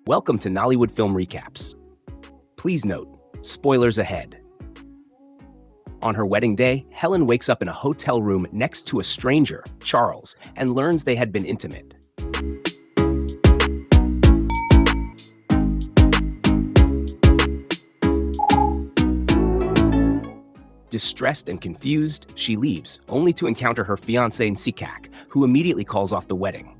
Welcome to Nollywood Film Recaps. Please note, spoilers ahead. On her wedding day, Helen wakes up in a hotel room next to a stranger, Charles, and learns they had been intimate. Distressed and confused, she leaves, only to encounter her fiancé Nsikak, who immediately calls off the wedding.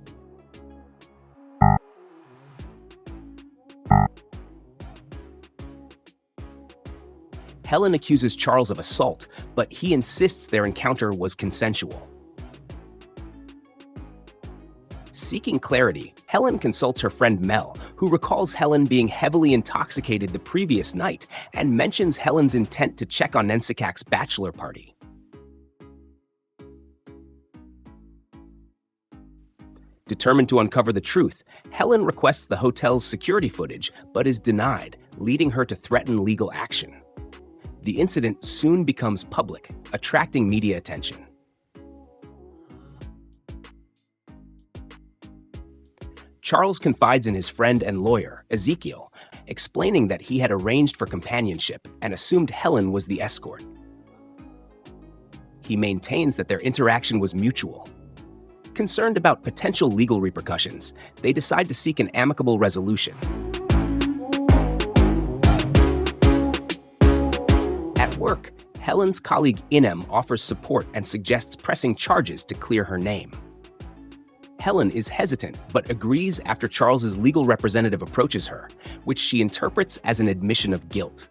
Helen accuses Charles of assault, but he insists their encounter was consensual. Seeking clarity, Helen consults her friend Mel, who recalls Helen being heavily intoxicated the previous night and mentions Helen's intent to check on Nsikak's bachelor party. Determined to uncover the truth, Helen requests the hotel's security footage, but is denied, leading her to threaten legal action. The incident soon becomes public, attracting media attention. Charles confides in his friend and lawyer, Ezekiel, explaining that he had arranged for companionship and assumed Helen was the escort. He maintains that their interaction was mutual. Concerned about potential legal repercussions, they decide to seek an amicable resolution. At work, Helen's colleague Inem offers support and suggests pressing charges to clear her name. Helen is hesitant, but agrees after Charles's legal representative approaches her, which she interprets as an admission of guilt.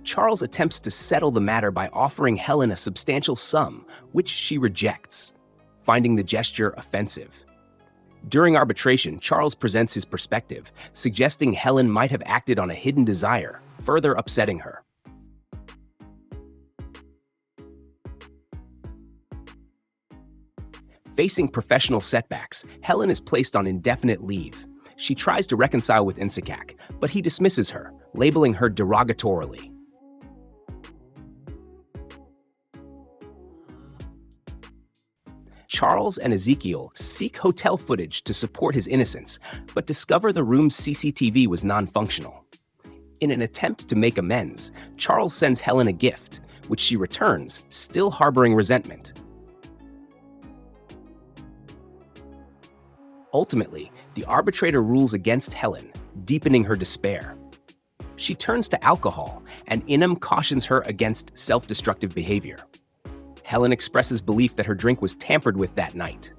Charles attempts to settle the matter by offering Helen a substantial sum, which she rejects, finding the gesture offensive. During arbitration, Charles presents his perspective, suggesting Helen might have acted on a hidden desire, further upsetting her. Facing professional setbacks, Helen is placed on indefinite leave. She tries to reconcile with Nsikak, but he dismisses her, labeling her derogatorily. Charles and Ezekiel seek hotel footage to support his innocence, but discover the room's CCTV was non-functional. In an attempt to make amends, Charles sends Helen a gift, which she returns, still harboring resentment. Ultimately, the arbitrator rules against Helen, deepening her despair. She turns to alcohol, and Inem cautions her against self-destructive behavior. Helen expresses belief that her drink was tampered with that night.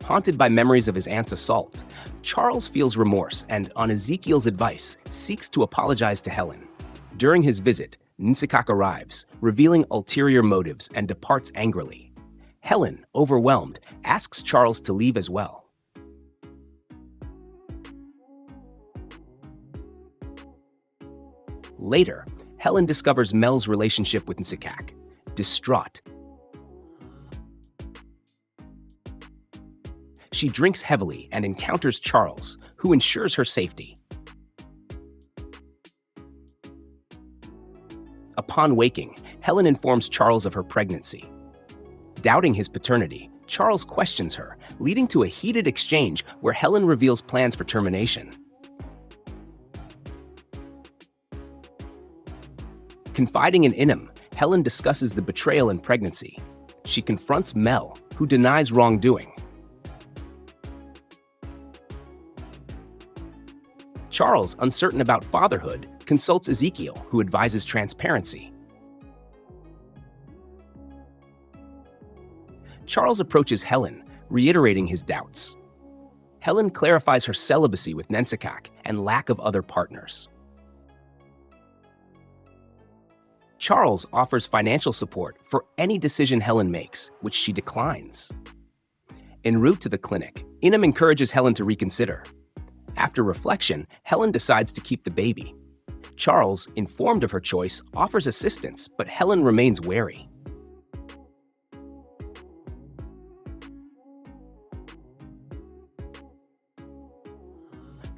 Haunted by memories of his aunt's assault, Charles feels remorse and, on Ezekiel's advice, seeks to apologize to Helen. During his visit, Nsikak arrives, revealing ulterior motives and departs angrily. Helen, overwhelmed, asks Charles to leave as well. Later, Helen discovers Mel's relationship with Nsikak. Distraught, she drinks heavily and encounters Charles, who ensures her safety. Upon waking, Helen informs Charles of her pregnancy. Doubting his paternity, Charles questions her, leading to a heated exchange where Helen reveals plans for termination. Confiding in Inem, Helen discusses the betrayal and pregnancy. She confronts Mel, who denies wrongdoing. Charles, uncertain about fatherhood, consults Ezekiel, who advises transparency. Charles approaches Helen, reiterating his doubts. Helen clarifies her celibacy with Nsikak and lack of other partners. Charles offers financial support for any decision Helen makes, which she declines. En route to the clinic, Inem encourages Helen to reconsider. After reflection, Helen decides to keep the baby. Charles, informed of her choice, offers assistance, but Helen remains wary.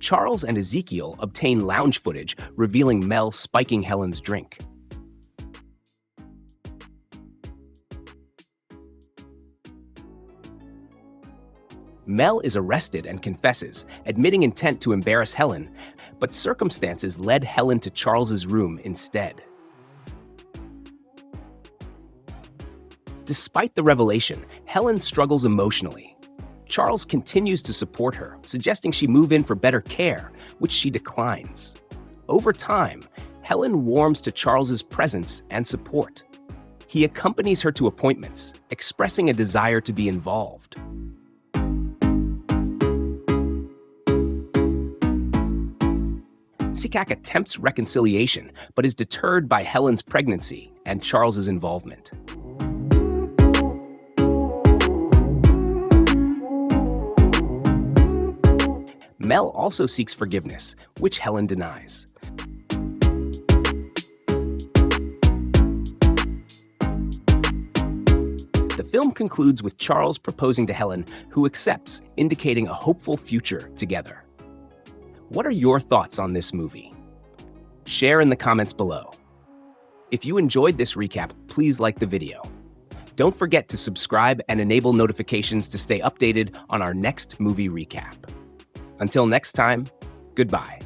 Charles and Ezekiel obtain lounge footage revealing Mel spiking Helen's drink. Mel is arrested and confesses, admitting intent to embarrass Helen, but circumstances led Helen to Charles's room instead. Despite the revelation, Helen struggles emotionally. Charles continues to support her, suggesting she move in for better care, which she declines. Over time, Helen warms to Charles's presence and support. He accompanies her to appointments, expressing a desire to be involved. Sikak attempts reconciliation, but is deterred by Helen's pregnancy and Charles's involvement. Mel also seeks forgiveness, which Helen denies. The film concludes with Charles proposing to Helen, who accepts, indicating a hopeful future together. What are your thoughts on this movie? Share in the comments below. If you enjoyed this recap, please like the video. Don't forget to subscribe and enable notifications to stay updated on our next movie recap. Until next time, goodbye.